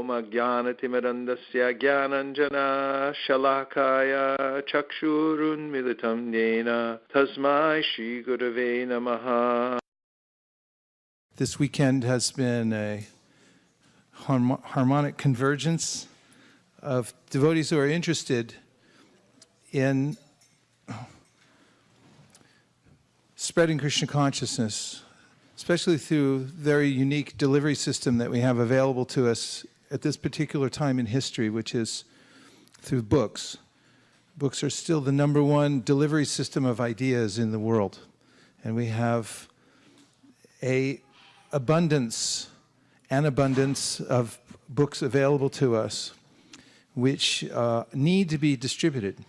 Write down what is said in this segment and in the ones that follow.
Om Ajnanatimirandasya Jnananjana Shalakaya Chakshurunmilitam Yena Tasmai Shri Gurave Namaha. This weekend has been a harmonic convergence of devotees who are interested in spreading Krishna consciousness, especially through the very unique delivery system that we have available to us at this particular time in history, which is through books. Books are still the #1 delivery system of ideas in the world. And we have an abundance of books available to us which need to be distributed.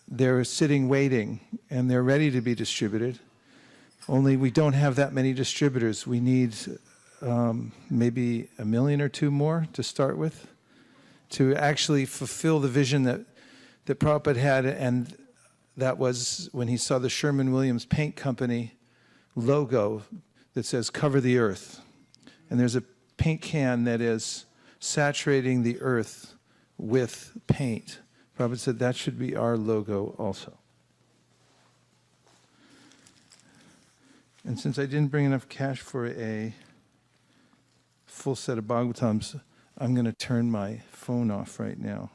They're sitting waiting, and they're ready to be distributed. Only we don't have that many distributors. We need maybe 1 million or 2 more to start with to actually fulfill the vision that Prabhupada had, and that was when he saw the Sherwin-Williams Paint Company logo that says, "Cover the Earth." And there's a paint can that is saturating the earth with paint. Prabhupada said that should be our logo also. And since I didn't bring enough cash for a full set of Bhagavatams, I'm going to turn my phone off right now.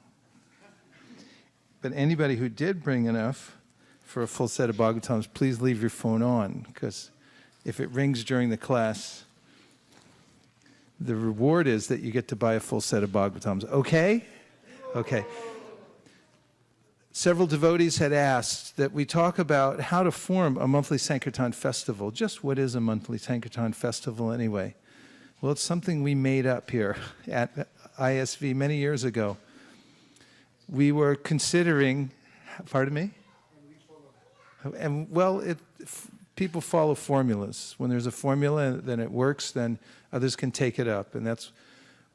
But anybody who did bring enough for a full set of Bhagavatams, please leave your phone on, because if it rings during the class, the reward is that you get to buy a full set of Bhagavatams. Okay? Okay. Several devotees had asked that we talk about how to form a monthly Sankirtan festival. Just what is a monthly Sankirtan festival anyway? Well, it's something we made up here at ISV many years ago. We were considering, pardon me? And well, people follow formulas. When there's a formula, then it works, then others can take it up. And that's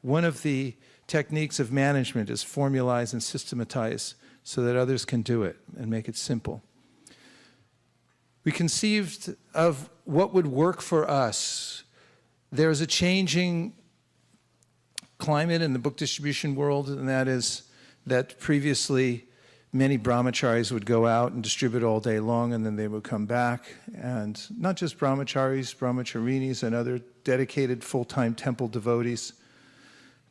one of the techniques of management, is formalize and systematize so that others can do it and make it simple. We conceived of what would work for us. There's a changing climate in the book distribution world, and that is that previously many brahmacharis would go out and distribute all day long, and then they would come back. And not just brahmacharis, brahmacharinis, and other dedicated full-time temple devotees.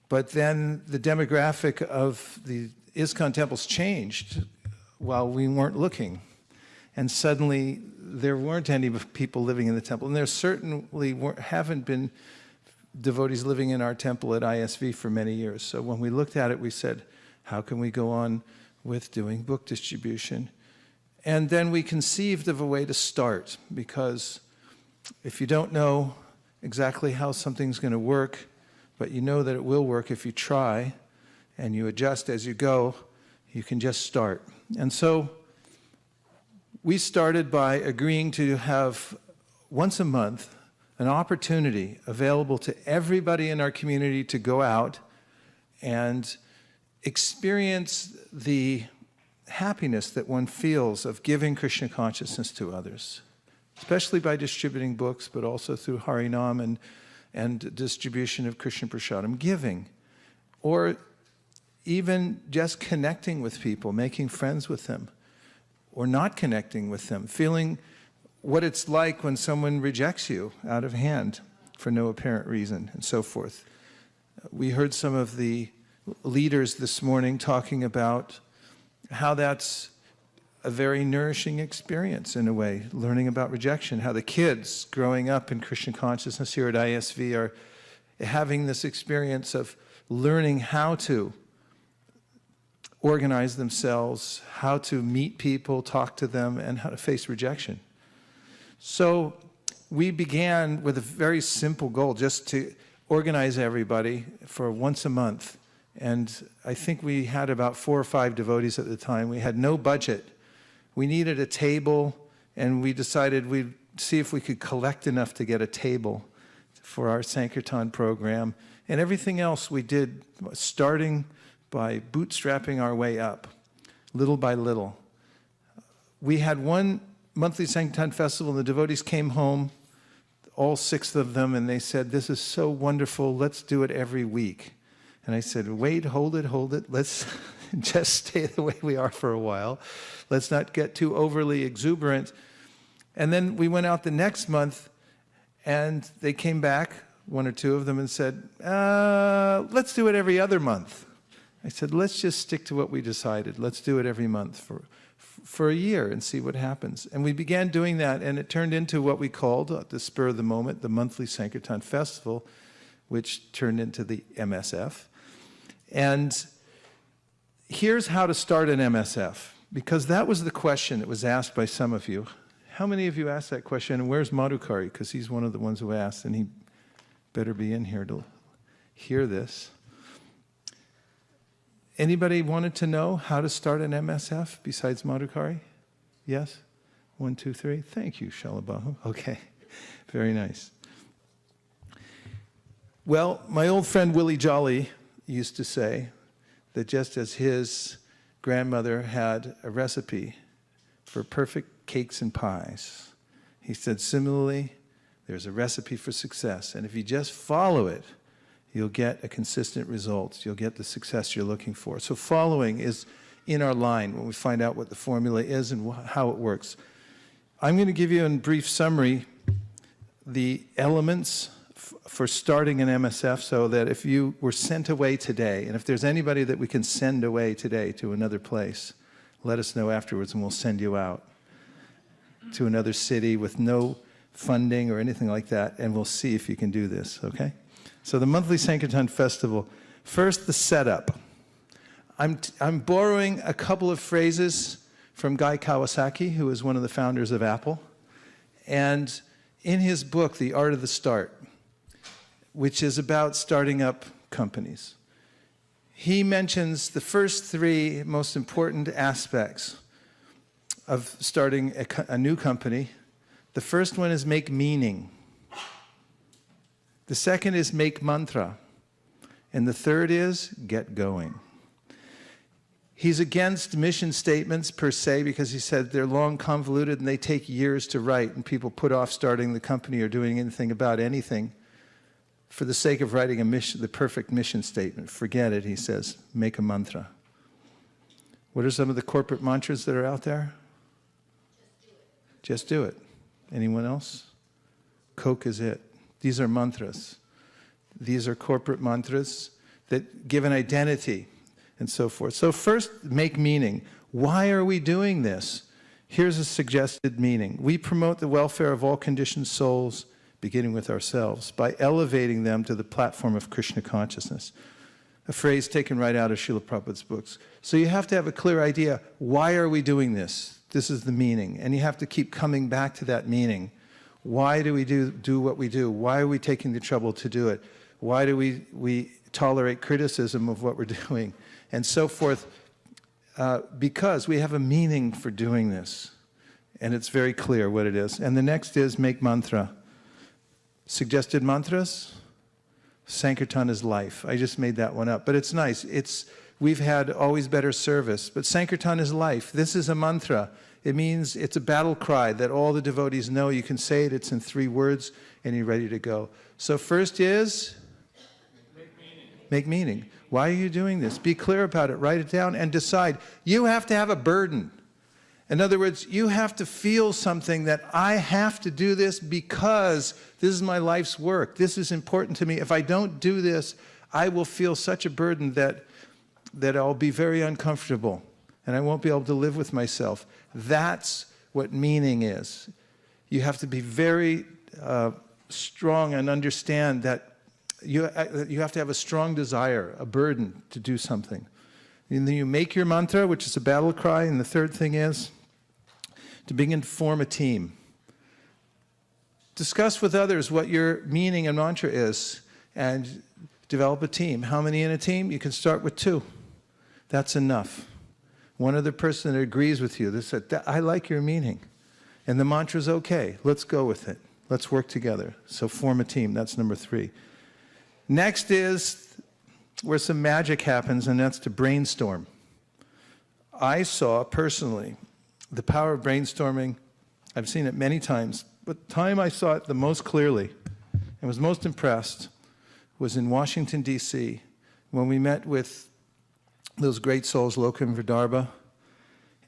But then the demographic of the ISKCON temples changed while we weren't looking. And suddenly there weren't any people living in the temple. And there certainly haven't been devotees living in our temple at ISV for many years. So when we looked at it, we said, how can we go on with doing book distribution? And then we conceived of a way to start, because if you don't know exactly how something's going to work, but you know that it will work if you try and you adjust as you go, you can just start. And so we started by agreeing to have once a month an opportunity available to everybody in our community to go out and experience the happiness that one feels of giving Krishna consciousness to others, especially by distributing books, but also through Harinam and distribution of Krishna Prasadam, giving, or even just connecting with people, making friends with them, or not connecting with them, feeling what it's like when someone rejects you out of hand for no apparent reason, and so forth. We heard some of the leaders this morning talking about how that's a very nourishing experience in a way, learning about rejection, how the kids growing up in Krishna consciousness here at ISV are having this experience of learning how to organize themselves, how to meet people, talk to them, and how to face rejection. So we began with a very simple goal, just to organize everybody for once a month. And I think we had about 4 or 5 devotees at the time. We had no budget. We needed a table, and we decided we'd see if we could collect enough to get a table for our Sankirtan program. And everything else we did, starting by bootstrapping our way up, little by little. We had one monthly Sankirtan festival, and the devotees came home, all 6 of them, and they said, "This is so wonderful, let's do it every week." And I said, wait, hold it. Let's just stay the way we are for a while. Let's not get too overly exuberant. And then we went out the next month, and they came back, one or two of them, and said, let's do it every other month. I said, let's just stick to what we decided. Let's do it every month for a year and see what happens. And we began doing that, and it turned into what we called, at the spur of the moment, the monthly Sankirtan Festival, which turned into the MSF. And here's how to start an MSF, because that was the question that was asked by some of you. How many of you asked that question, and where's Madhukari? Because he's one of the ones who asked, and he better be in here to hear this. Anybody wanted to know how to start an MSF besides Madhukari? Yes? 1, 2, 3. Thank you, Shalabahu. Okay, very nice. Well, my old friend Willie Jolly used to say that just as his grandmother had a recipe for perfect cakes and pies, he said, similarly, there's a recipe for success. And if you just follow it, you'll get a consistent result. You'll get the success you're looking for. So following is in our line when we find out what the formula is and how it works. I'm going to give you in brief summary the elements for starting an MSF, so that if you were sent away today, and if there's anybody that we can send away today to another place, let us know afterwards and we'll send you out to another city with no funding or anything like that, and we'll see if you can do this, okay? So the monthly Sankirtan Festival. First, the setup. I'm borrowing a couple of phrases from Guy Kawasaki, who is one of the founders of Apple. And in his book, The Art of the Start, which is about starting up companies, he mentions the first 3 most important aspects of starting a new company. The first one is make meaning. The second is make mantra. And the third is get going. He's against mission statements per se, because he said they're long, convoluted, and they take years to write, and people put off starting the company or doing anything about anything for the sake of writing a mission, the perfect mission statement. Forget it, he says. Make a mantra. What are some of the corporate mantras that are out there? Just do it. Anyone else? Coke is it. These are mantras. These are corporate mantras that give an identity and so forth. So first, make meaning. Why are we doing this? Here's a suggested meaning. We promote the welfare of all conditioned souls, beginning with ourselves, by elevating them to the platform of Krishna consciousness. A phrase taken right out of Srila Prabhupada's books. So you have to have a clear idea, why are we doing this? This is the meaning. And you have to keep coming back to that meaning. Why do we do what we do? Why are we taking the trouble to do it? Why do we tolerate criticism of what we're doing? And so forth, because we have a meaning for doing this. And it's very clear what it is. And the next is make mantra. Suggested mantras? Sankirtan is life. I just made that one up, but it's nice. We've had always better service, but Sankirtan is life. This is a mantra. It means it's a battle cry that all the devotees know. You can say it, it's in 3 words, and you're ready to go. So first is? Make meaning. Make meaning. Why are you doing this? Be clear about it. Write it down and decide. You have to have a burden. In other words, you have to feel something that I have to do this because this is my life's work. This is important to me. If I don't do this, I will feel such a burden that I'll be very uncomfortable and I won't be able to live with myself. That's what meaning is. You have to be very strong and understand that you have to have a strong desire, a burden to do something. And then you make your mantra, which is a battle cry, and the third thing is to begin to form a team. Discuss with others what your meaning and mantra is and develop a team. How many in a team? You can start with 2. That's enough. One other person that agrees with you, they said, I like your meaning. And the mantra's okay. Let's go with it. Let's work together. So form a team. That's number 3. Next is where some magic happens, and that's to brainstorm. I saw personally the power of brainstorming. I've seen it many times, but the time I saw it the most clearly and was most impressed was in Washington, D.C., when we met with those great souls, Lokam Vidarbha,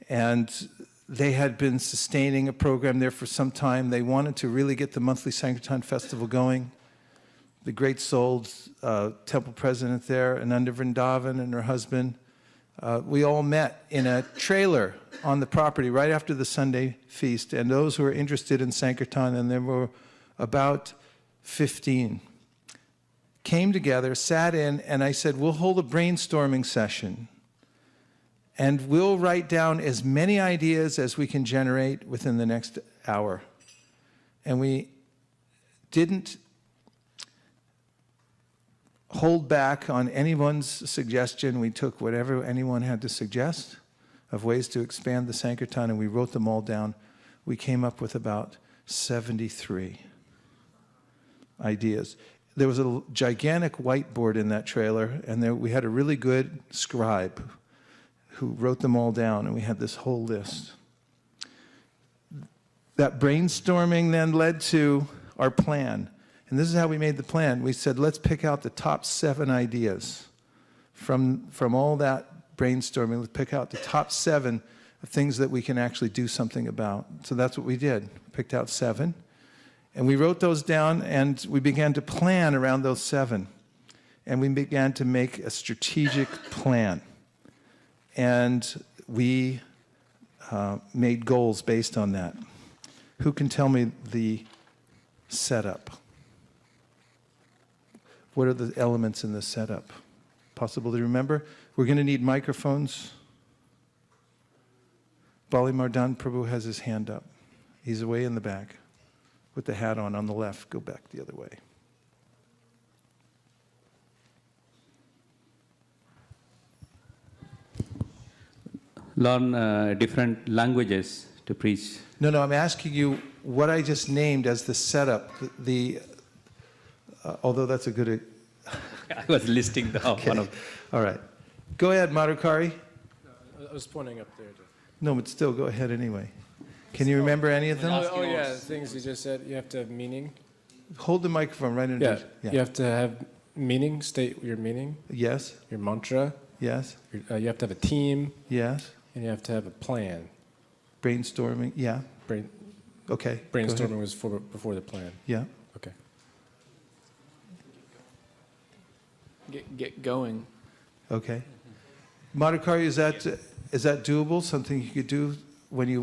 and they had been sustaining a program there for some time. They wanted to really get the monthly Sankirtan festival going. The great souls, temple president there, Ananda Vrindavan and her husband, we all met in a trailer on the property right after the Sunday feast. And those who were interested in Sankirtan, and there were about 15, came together, sat in, and I said, we'll hold a brainstorming session. And we'll write down as many ideas as we can generate within the next hour. And we didn't hold back on anyone's suggestion. We took whatever anyone had to suggest of ways to expand the Sankirtan, and we wrote them all down. We came up with about 73 ideas. There was a gigantic whiteboard in that trailer, and we had a really good scribe who wrote them all down, and we had this whole list. That brainstorming then led to our plan. And this is how we made the plan. We said, let's pick out the top 7 ideas. From all that brainstorming, let's pick out the top 7 of things that we can actually do something about. So that's what we did. We picked out 7. And we wrote those down, and we began to plan around those 7. And we began to make a strategic plan. And we made goals based on that. Who can tell me the setup? What are the elements in the setup? Possible to remember? We're going to need microphones. Bali Mardan Prabhu has his hand up. He's away in the back with the hat on the left. Go back the other way. Learn different languages to preach. No, I'm asking you what I just named as the setup. Although that's a good... I was listing the Okay. one of... All right. Go ahead, Madhukari. I was pointing up there. No, but still, go ahead anyway. Can you remember any of them? Oh yeah, the things you just said. You have to have meaning. Hold the microphone right under. You have to have meaning. State your meaning. Yes. Your mantra. Yes. You have to have a team. Yes. And you have to have a plan. Brainstorming. Yeah. Okay. Brainstorming was before the plan. Yeah. Okay. Get going. Okay. Madhukari, is that doable? Something you could do when you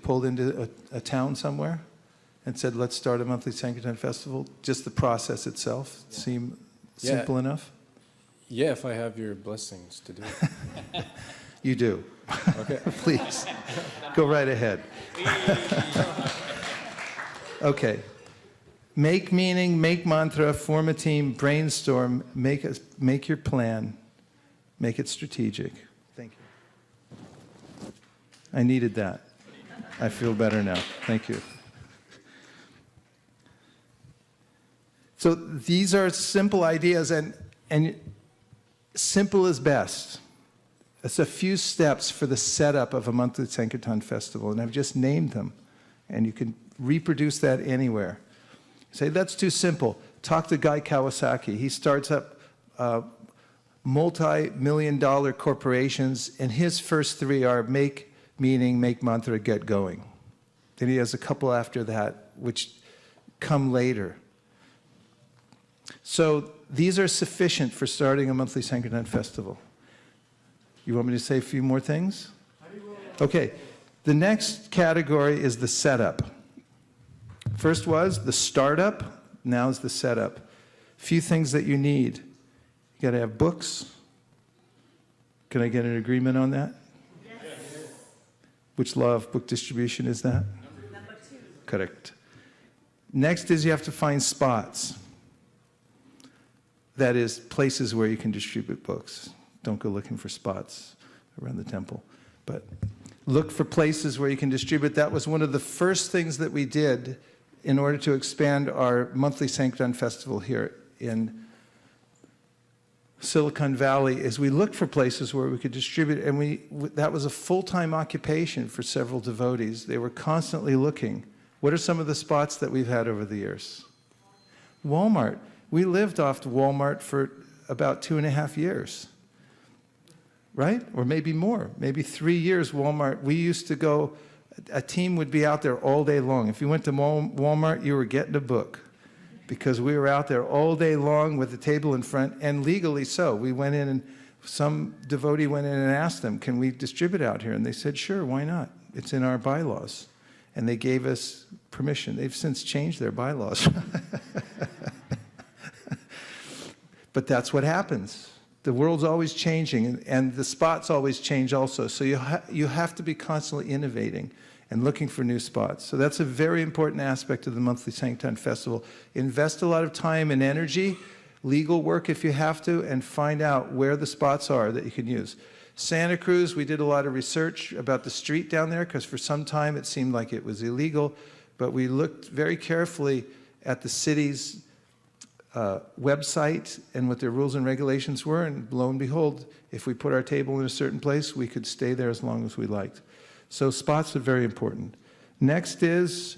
pulled into a town somewhere and said, let's start a monthly Sankirtan festival? Just the process itself seem simple enough? Yeah, if I have your blessings to do it. You do. Okay. Please, go right ahead. Okay. Make meaning, make mantra, form a team, brainstorm, make your plan, make it strategic. Thank you. I needed that. I feel better now. Thank you. So these are simple ideas, and simple is best. It's a few steps for the setup of a monthly Sankirtan festival, and I've just named them, and you can reproduce that anywhere. Say, that's too simple. Talk to Guy Kawasaki. He starts up multi-million-dollar corporations, and his first 3 are make meaning, make mantra, get going. Then he has a couple after that, which come later. So these are sufficient for starting a monthly Sankirtan festival. You want me to say a few more things? Okay. The next category is the setup. First was the startup, now is the setup. A few things that you need. You got to have books. Can I get an agreement on that? Yes. Which law of book distribution is that? Number 2. Correct. Next is you have to find spots. That is, places where you can distribute books. Don't go looking for spots around the temple. But look for places where you can distribute. That was one of the first things that we did in order to expand our monthly Sankirtan festival here in Silicon Valley, is we looked for places where we could distribute, and that was a full-time occupation for several devotees. They were constantly looking. What are some of the spots that we've had over the years? Walmart. We lived off Walmart for about 2.5 years, right? Or maybe more, maybe 3 years. Walmart, we used to go, a team would be out there all day long. If you went to Walmart, you were getting a book because we were out there all day long with the table in front, and legally so. We went in and some devotee went in and asked them, can we distribute out here? And they said, sure, why not? It's in our bylaws. And they gave us permission. They've since changed their bylaws. But that's what happens. The world's always changing, and the spots always change also. So you have to be constantly innovating and looking for new spots. So that's a very important aspect of the monthly Sankirtan Festival. Invest a lot of time and energy, legal work if you have to, and find out where the spots are that you can use. Santa Cruz, we did a lot of research about the street down there because for some time it seemed like it was illegal, but we looked very carefully at the city's website and what their rules and regulations were, and lo and behold, if we put our table in a certain place, we could stay there as long as we liked. So spots are very important. Next is,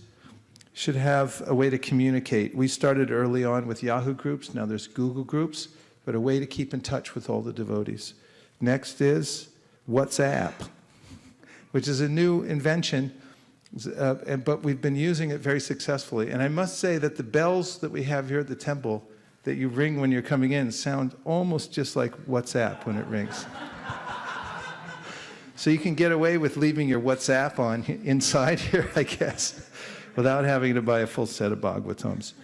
should have a way to communicate. We started early on with Yahoo groups, now there's Google groups, but a way to keep in touch with all the devotees. Next is WhatsApp, which is a new invention, but we've been using it very successfully. And I must say that the bells that we have here at the temple that you ring when you're coming in sound almost just like WhatsApp when it rings. So you can get away with leaving your WhatsApp on inside here, I guess, without having to buy a full set of Bhagavatams.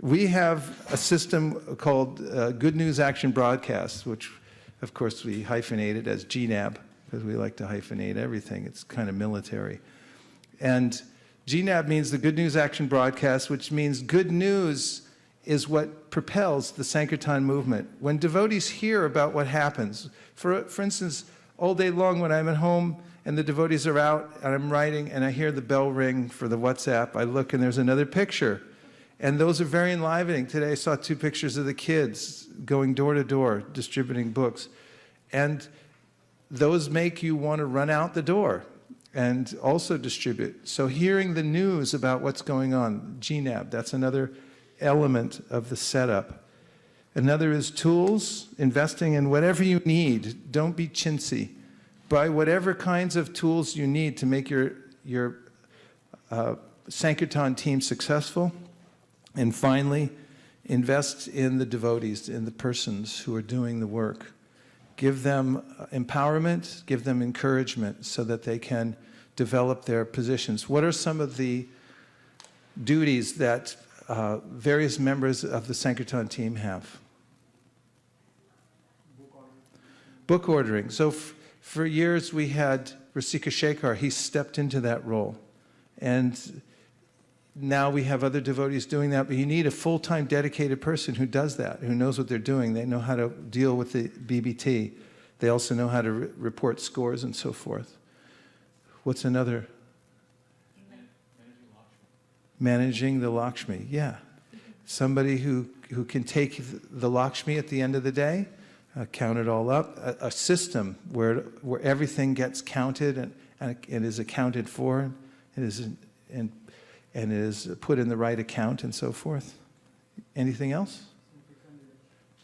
We have a system called Good News Action Broadcasts, which, of course, we hyphenated as GNAB, because we like to hyphenate everything. It's kind of military. And GNAB means the Good News Action Broadcast, which means good news is what propels the Sankirtan movement. When devotees hear about what happens, for instance, all day long when I'm at home and the devotees are out and I'm writing and I hear the bell ring for the WhatsApp, I look and there's another picture. And those are very enlivening. Today I saw 2 pictures of the kids going door to door, distributing books. And those make you want to run out the door and also distribute. So hearing the news about what's going on, GNAB, that's another element of the setup. Another is tools, investing in whatever you need. Don't be chintzy. Buy whatever kinds of tools you need to make your Sankirtan team successful. And finally, invest in the devotees, in the persons who are doing the work. Give them empowerment, give them encouragement so that they can develop their positions. What are some of the duties that various members of the Sankirtan team have? Book ordering. So for years we had Vaisesika Shekhar, he stepped into that role. And now we have other devotees doing that, but you need a full-time dedicated person who does that, who knows what they're doing. They know how to deal with the BBT. They also know how to report scores and so forth. What's another? Managing the Lakshmi, yeah. Somebody who can take the Lakshmi at the end of the day, count it all up, a system where everything gets counted and it is accounted for, and it is put in the right account and so forth. Anything else?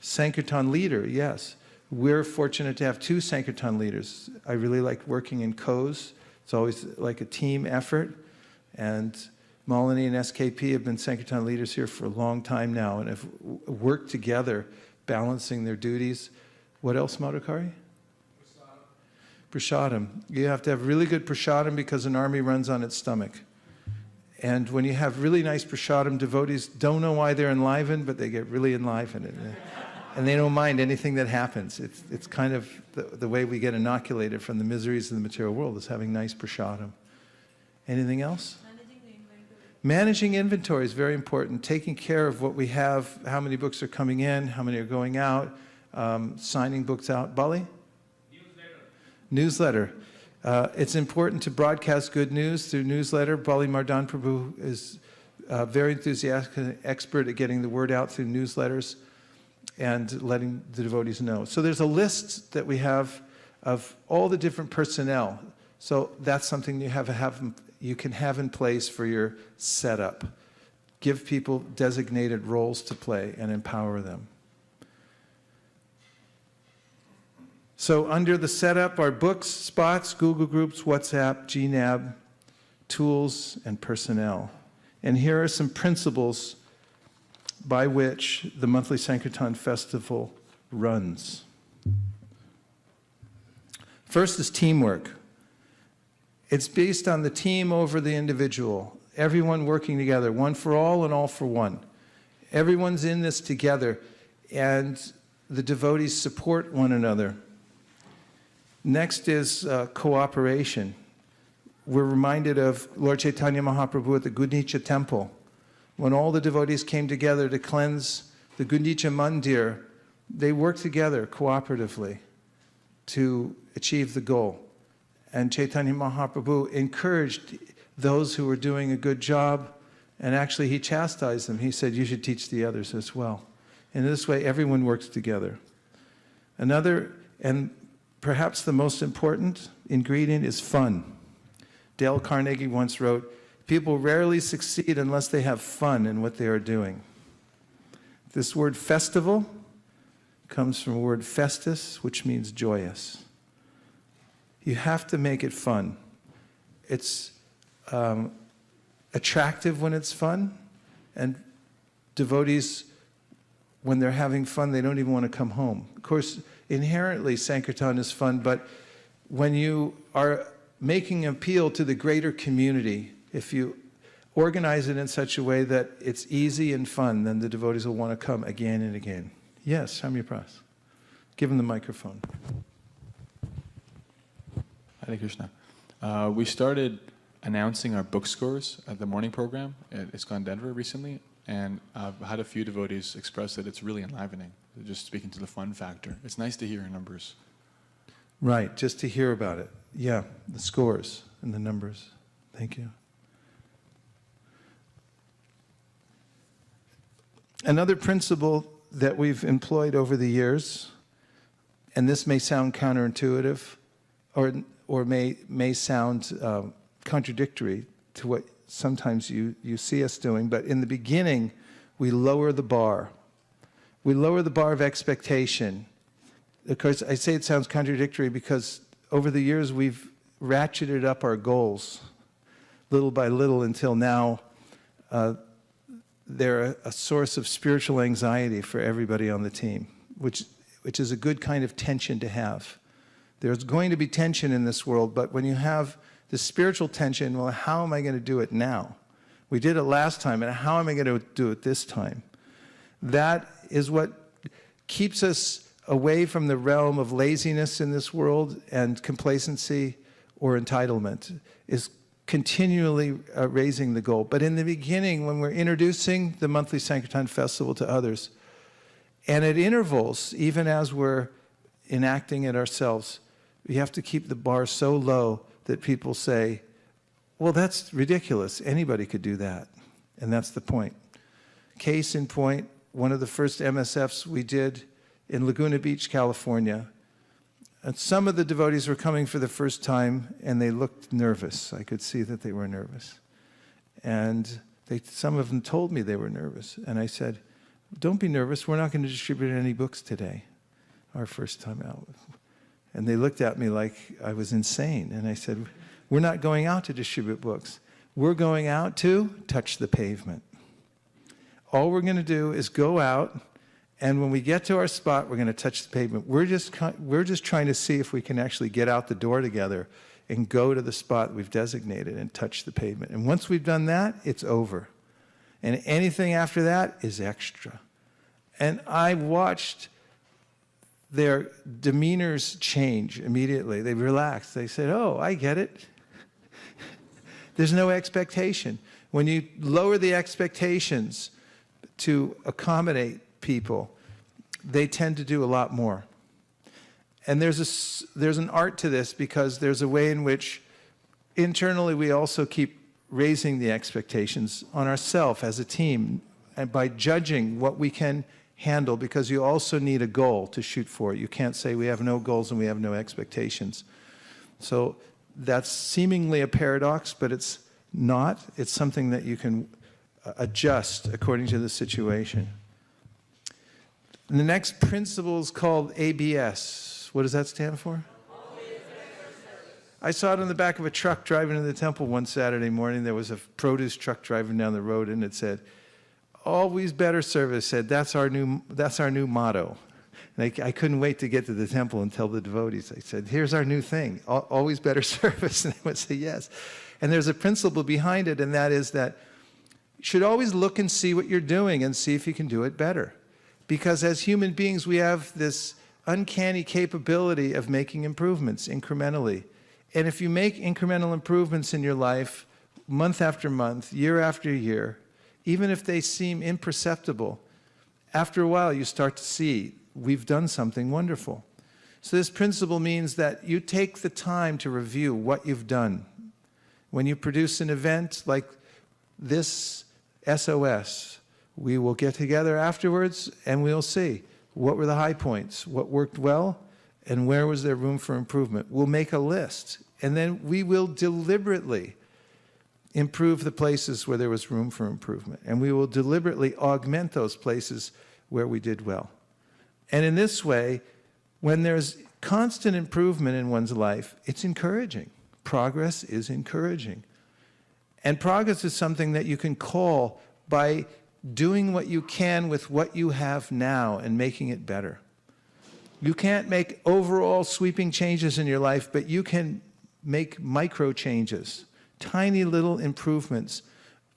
Sankirtan leader, yes. We're fortunate to have 2 Sankirtan leaders. I really like working in COs. It's always like a team effort. And Malini and SKP have been Sankirtan leaders here for a long time now and have worked together, balancing their duties. What else, Madhukari? Prasadam. You have to have really good prasadam because an army runs on its stomach. And when you have really nice prasadam, devotees don't know why they're enlivened, but they get really enlivened. And they don't mind anything that happens. It's kind of the way we get inoculated from the miseries of the material world, is having nice prasadam. Anything else? Managing inventory is very important. Taking care of what we have, how many books are coming in, how many are going out, signing books out. Bali? Newsletter. It's important to broadcast good news through newsletter. Bali Mardan Prabhu is very enthusiastic and expert at getting the word out through newsletters and letting the devotees know. So there's a list that we have of all the different personnel. So that's something you can have in place for your setup. Give people designated roles to play and empower them. So under the setup are books, spots, Google Groups, WhatsApp, GNAB, tools, and personnel. And here are some principles by which the monthly Sankirtan Festival runs. First is teamwork. It's based on the team over the individual. Everyone working together, one for all and all for one. Everyone's in this together, and the devotees support one another. Next is cooperation. We're reminded of Lord Chaitanya Mahaprabhu at the Gundicha temple. When all the devotees came together to cleanse the Gundicha Mandir, they worked together cooperatively to achieve the goal. And Chaitanya Mahaprabhu encouraged those who were doing a good job, and actually he chastised them. He said, you should teach the others as well. And this way, everyone works together. Another, and perhaps the most important ingredient, is fun. Dale Carnegie once wrote, people rarely succeed unless they have fun in what they are doing. This word festival comes from the word festus, which means joyous. You have to make it fun. It's attractive when it's fun, and devotees, when they're having fun, they don't even want to come home. Of course, inherently, Sankirtan is fun, but when you are making an appeal to the greater community, if you organize it in such a way that it's easy and fun, then the devotees will want to come again and again. Yes, Hamya Pras. Give him the microphone. Hare Krishna. We started announcing our book scores at the morning program at ISKCON Denver recently, and I've had a few devotees express that it's really enlivening, just speaking to the fun factor. It's nice to hear numbers. Right, just to hear about it. Yeah, the scores and the numbers. Thank you. Another principle that we've employed over the years, and this may sound counterintuitive or may sound contradictory to what sometimes you see us doing, but in the beginning, we lower the bar. We lower the bar of expectation. Of course, I say it sounds contradictory because over the years, we've ratcheted up our goals little by little until now they're a source of spiritual anxiety for everybody on the team, which is a good kind of tension to have. There's going to be tension in this world, but when you have the spiritual tension, well, how am I going to do it now? We did it last time, and how am I going to do it this time? That is what keeps us away from the realm of laziness in this world and complacency or entitlement, is continually raising the goal. But in the beginning, when we're introducing the monthly Sankirtan Festival to others, and at intervals, even as we're enacting it ourselves, we have to keep the bar so low that people say, well, that's ridiculous. Anybody could do that. And that's the point. Case in point, one of the first MSFs we did in Laguna Beach, California. And some of the devotees were coming for the first time, and they looked nervous. I could see that they were nervous. And some of them told me they were nervous. And I said, don't be nervous. We're not going to distribute any books today, our first time out. And they looked at me like I was insane. And I said, we're not going out to distribute books. We're going out to touch the pavement. All we're going to do is go out, and when we get to our spot, we're going to touch the pavement. We're just trying to see if we can actually get out the door together and go to the spot we've designated and touch the pavement. And once we've done that, it's over. And anything after that is extra. And I watched their demeanors change immediately. They relaxed. They said, oh, I get it. There's no expectation. When you lower the expectations to accommodate people, they tend to do a lot more. And there's an art to this, because there's a way in which internally we also keep raising the expectations on ourselves as a team, and by judging what we can handle, because you also need a goal to shoot for. You can't say we have no goals and we have no expectations. So that's seemingly a paradox, but it's not. It's something that you can adjust according to the situation. And the next principle is called ABS. What does that stand for? I saw it on the back of a truck driving to the temple one Saturday morning. There was a produce truck driving down the road, and it said, "Always better service." Said, that's our new motto. And I couldn't wait to get to the temple and tell the devotees. I said, "Here's our new thing, always better service." And they would say yes. And there's a principle behind it, and that is that you should always look and see what you're doing and see if you can do it better. Because as human beings, we have this uncanny capability of making improvements incrementally. And if you make incremental improvements in your life, month after month, year after year, even if they seem imperceptible, after a while you start to see, we've done something wonderful. So this principle means that you take the time to review what you've done. When you produce an event like this SOS, we will get together afterwards and we'll see what were the high points, what worked well, and where was there room for improvement. We'll make a list, and then we will deliberately improve the places where there was room for improvement, and we will deliberately augment those places where we did well. And in this way, when there's constant improvement in one's life, it's encouraging. Progress is encouraging. And progress is something that you can call by doing what you can with what you have now and making it better. You can't make overall sweeping changes in your life, but you can make micro changes, tiny little improvements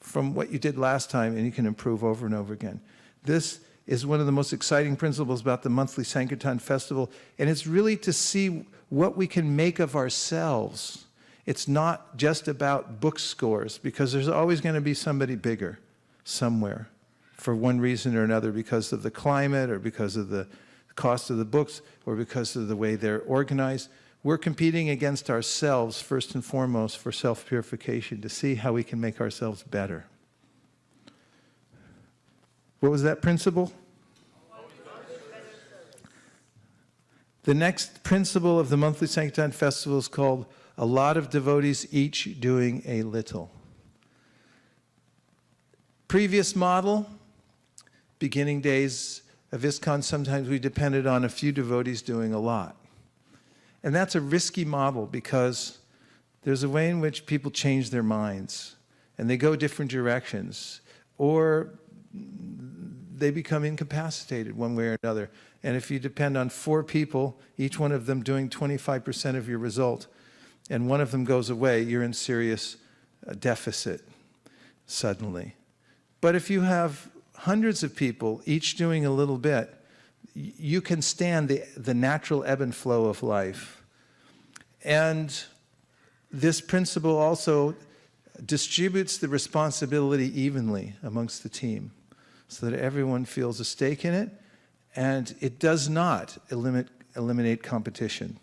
from what you did last time, and you can improve over and over again. This is one of the most exciting principles about the monthly Sankirtan festival, and it's really to see what we can make of ourselves. It's not just about book scores, because there's always going to be somebody bigger somewhere for one reason or another, because of the climate or because of the cost of the books or because of the way they're organized. We're competing against ourselves first and foremost for self-purification to see how we can make ourselves better. What was that principle? The next principle of the monthly Sankirtan festival is called a lot of devotees each doing a little. Previous model, beginning days of ISKCON, sometimes we depended on a few devotees doing a lot. And that's a risky model because there's a way in which people change their minds and they go different directions, or they become incapacitated one way or another. And if you depend on 4 people, each one of them doing 25% of your result, and one of them goes away, you're in serious deficit suddenly. But if you have hundreds of people, each doing a little bit, you can stand the natural ebb and flow of life. And this principle also distributes the responsibility evenly amongst the team so that everyone feels a stake in it, and it does not eliminate competition.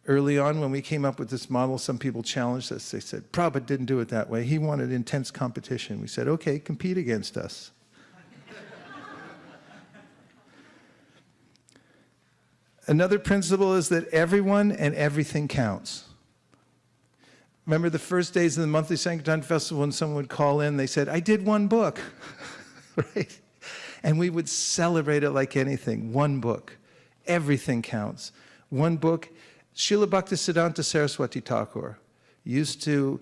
Early on, when we came up with this model, some people challenged us. They said, Prabhupada didn't do it that way. He wanted intense competition. We said, okay, compete against us. Another principle is that everyone and everything counts. Remember the first days of the monthly Sankirtan festival when someone would call in, they said, I did 1 book, right? And we would celebrate it like anything. 1 book. Everything counts. 1 book. Srila Bhaktisiddhanta Saraswati Thakur used to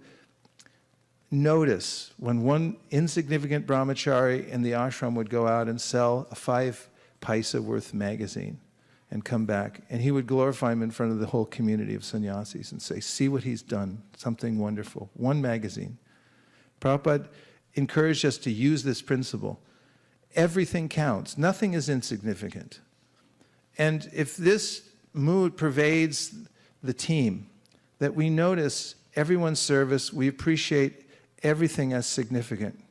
notice when one insignificant brahmachari in the ashram would go out and sell a 5 paisa worth magazine and come back, and he would glorify him in front of the whole community of sannyasis and say, see what he's done, something wonderful. 1 magazine. Prabhupada encouraged us to use this principle. Everything counts. Nothing is insignificant. And if this mood pervades the team, that we notice everyone's service, we appreciate everything as significant.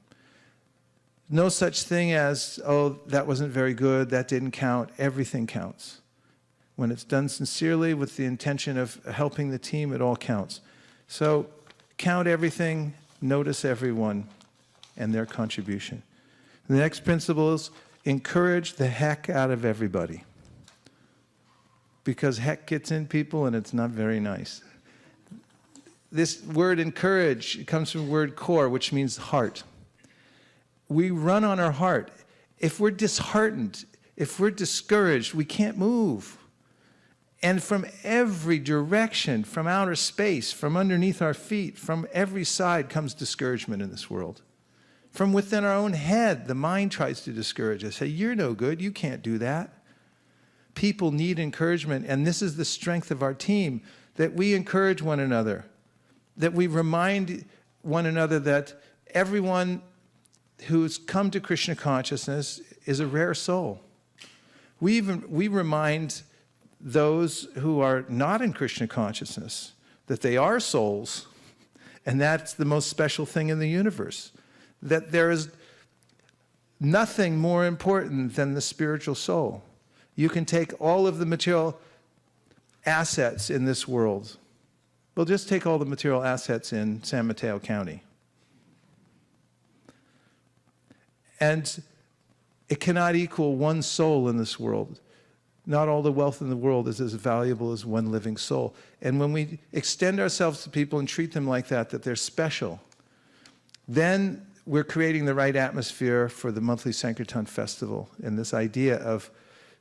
No such thing as, oh, that wasn't very good, that didn't count. Everything counts. When it's done sincerely with the intention of helping the team, it all counts. So count everything, notice everyone and their contribution. The next principle is encourage the heck out of everybody. Because heck gets in people and it's not very nice. This word encourage comes from the word core, which means heart. We run on our heart. If we're disheartened, if we're discouraged, we can't move. And from every direction, from outer space, from underneath our feet, from every side comes discouragement in this world. From within our own head, the mind tries to discourage us. Say, you're no good, you can't do that. People need encouragement, and this is the strength of our team, that we encourage one another, that we remind one another that everyone who's come to Krishna consciousness is a rare soul. We remind those who are not in Krishna consciousness that they are souls, and that's the most special thing in the universe, that there is nothing more important than the spiritual soul. You can take all of the material assets in this world. Well, just take all the material assets in San Mateo County. And it cannot equal one soul in this world. Not all the wealth in the world is as valuable as one living soul. And when we extend ourselves to people and treat them like that they're special, then we're creating the right atmosphere for the monthly Sankirtan festival and this idea of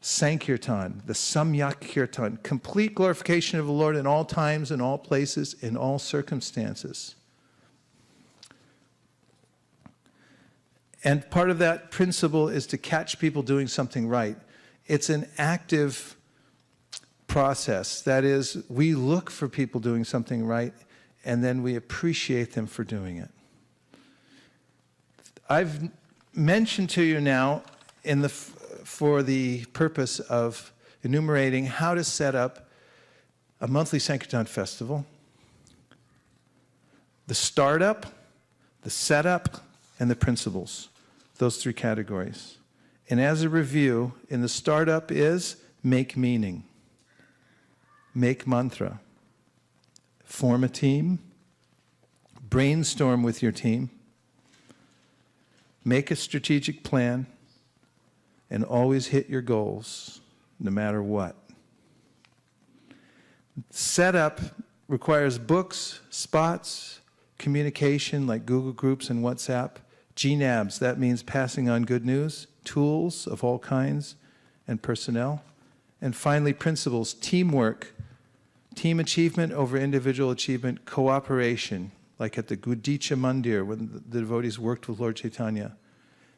Sankirtan, the Samyak Kirtan, complete glorification of the Lord in all times, in all places, in all circumstances. And part of that principle is to catch people doing something right. It's an active process. That is, we look for people doing something right, and then we appreciate them for doing it. I've mentioned to you now, for the purpose of enumerating how to set up a monthly Sankirtan festival, the startup, the setup, and the principles. Those three categories. And as a review, in the startup is make meaning, make mantra, form a team, brainstorm with your team, make a strategic plan, and always hit your goals, no matter what. Setup requires books, spots, communication like Google Groups and WhatsApp, GNABs, that means passing on good news, tools of all kinds, and personnel. And finally, principles, teamwork, team achievement over individual achievement, cooperation, like at the Gudicha Mandir when the devotees worked with Lord Chaitanya,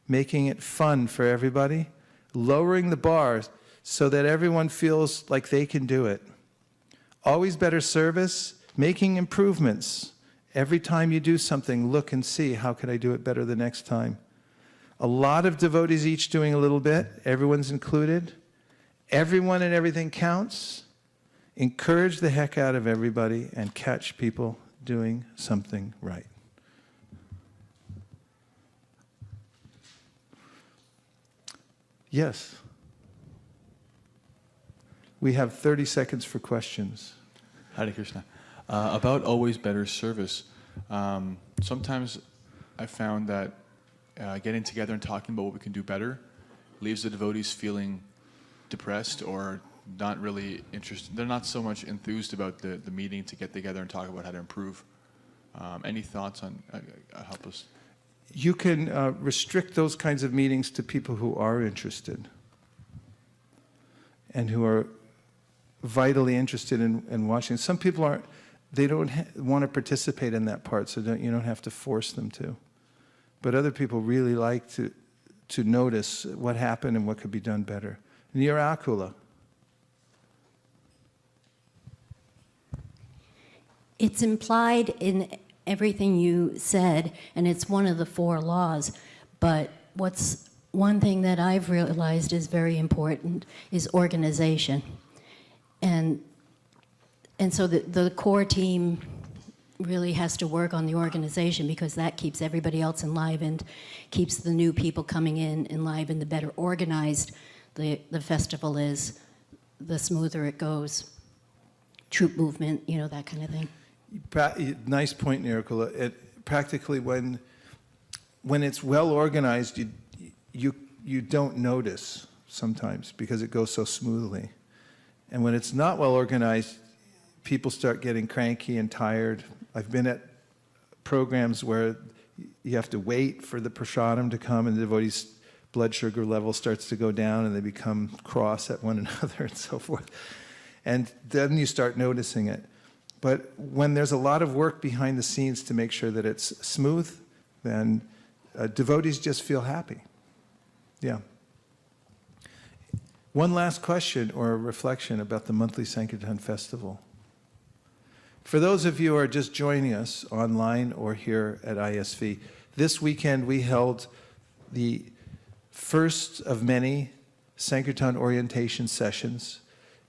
making it fun for everybody, lowering the bar so that everyone feels like they can do it. Always better service, making improvements. Every time you do something, look and see, how can I do it better the next time? A lot of devotees each doing a little bit. Everyone's included. Everyone and everything counts. Encourage the heck out of everybody and catch people doing something right. Yes. We have 30 seconds for questions. Hare Krishna. About always better service. Sometimes I found that getting together and talking about what we can do better leaves the devotees feeling depressed or not really interested. They're not so much enthused about the meeting to get together and talk about how to improve. Any thoughts on help us? You can restrict those kinds of meetings to people who are interested and who are vitally interested in watching. Some people aren't. They don't want to participate in that part, so you don't have to force them to. But other people really like to notice what happened and what could be done better. Nirakula. It's implied in everything you said, and it's one of the 4 laws. But what's one thing that I've realized is very important is organization. And so the core team really has to work on the organization because that keeps everybody else enlivened, keeps the new people coming in enlivened. The better organized the festival is, the smoother it goes. Troop movement, that kind of thing. Nice point, Nirakula. Practically, when it's well organized, you don't notice sometimes because it goes so smoothly. And when it's not well organized, people start getting cranky and tired. I've been at programs where you have to wait for the prasadam to come and the devotees' blood sugar level starts to go down and they become cross at one another and so forth. And then you start noticing it. But when there's a lot of work behind the scenes to make sure that it's smooth, then devotees just feel happy. Yeah. One last question or reflection about the monthly Sankirtan festival. For those of you who are just joining us online or here at ISV, this weekend we held the first of many Sankirtan orientation sessions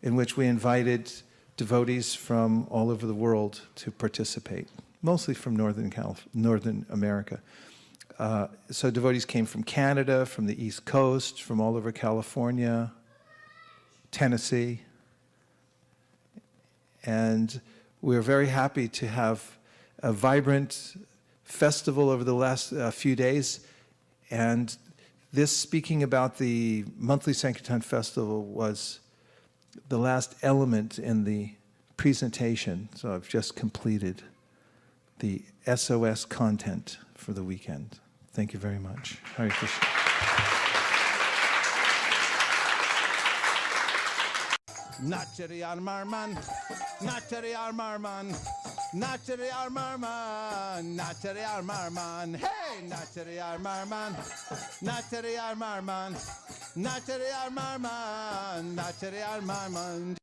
in which we invited devotees from all over the world to participate, mostly from Northern America. So devotees came from Canada, from the East Coast, from all over California, Tennessee, and we're very happy to have a vibrant festival over the last few days. And this, speaking about the monthly Sankirtan festival, was the last element in the presentation. So I've just completed the SOS content for the weekend. Thank you very much. Hare Krishna. Nachari Armarman, Nachari Armarman, Nachari Armarman, Nachari Armarman, hey, Nachari Armarman, Nachari Armarman, Nachari Armarman, Nachari Armarman.